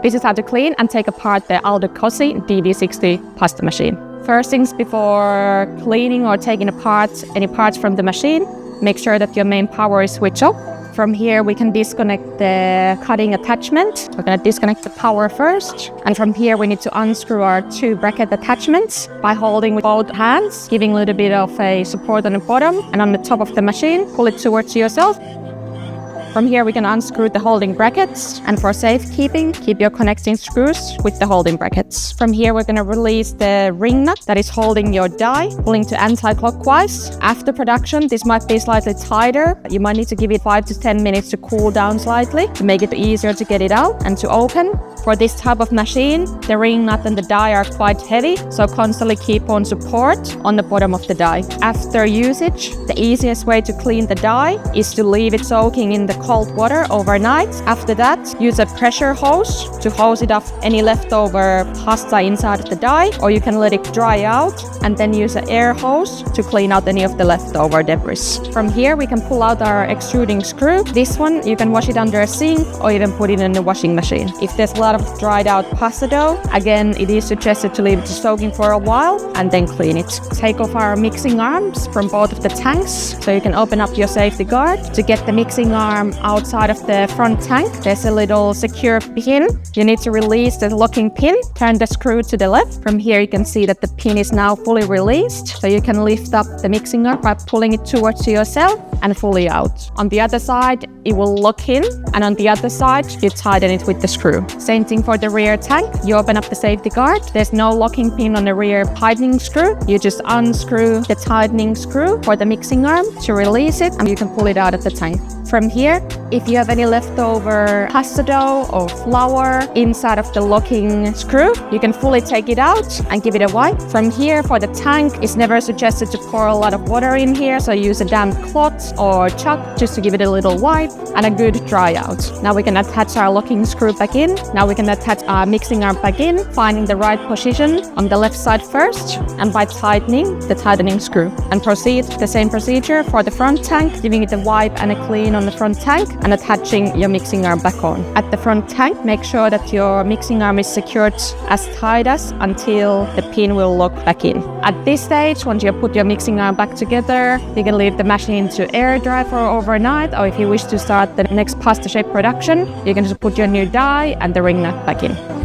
This is how to clean and take apart the Aldo Cozzi DV60 pasta machine. First things before cleaning or taking apart any parts from the machine, make sure that your main power is switched off. From here we can disconnect the cutting attachment. We're going to disconnect the power first. And from here we need to unscrew our 2 bracket attachments by holding with both hands, giving a little bit of a support on the bottom and on the top of the machine. Pull it towards yourself. From here we can unscrew the holding brackets, and for safekeeping, keep your connecting screws with the holding brackets. From here we're going to release the ring nut that is holding your die, pulling to anti-clockwise. After production this might be slightly tighter. You might need to give it 5 to 10 minutes to cool down slightly to make it easier to get it out and to open. For this type of machine, the ring nut and the die are quite heavy, so constantly keep on support on the bottom of the die. After usage, the easiest way to clean the die is to leave it soaking in the cold water overnight. After that, use a pressure hose to hose it off any leftover pasta inside of the die, or you can let it dry out and then use an air hose to clean out any of the leftover debris. From here, we can pull out our extruding screw. This one, you can wash it under a sink or even put it in the washing machine. If there's a lot of dried out pasta dough, again, it is suggested to leave it soaking for a while and then clean it. Take off our mixing arms from both of the tanks, so you can open up your safety guard. To get the mixing arm outside of the front tank, there's a little secure pin. You need to release the locking pin, turn the screw to the left. From here you can see that the pin is now fully released, so you can lift up the mixing arm by pulling it towards yourself and fully out. On the other side it will lock in, and on the other side you tighten it with the screw. Same thing for the rear tank. You open up the safety guard. There's no locking pin on the rear tightening screw. You just unscrew the tightening screw for the mixing arm to release it, and you can pull it out of the tank. From here, if you have any leftover pasta dough or flour inside of the locking screw, you can fully take it out and give it a wipe. From here, for the tank, it's never suggested to pour a lot of water in here, so use a damp cloth or chalk just to give it a little wipe and a good dry out. Now we can attach our locking screw back in. Now we can attach our mixing arm back in, finding the right position on the left side first, and by tightening the tightening screw. And proceed the same procedure for the front tank, giving it a wipe and a clean on the front tank and attaching your mixing arm back on. At the front tank, make sure that your mixing arm is secured as tight as until the pin will lock back in. At this stage, once you put your mixing arm back together, you can leave the machine to air dry for overnight, or if you wish to start the next pasta shape production, you can just put your new die and the ring nut back in.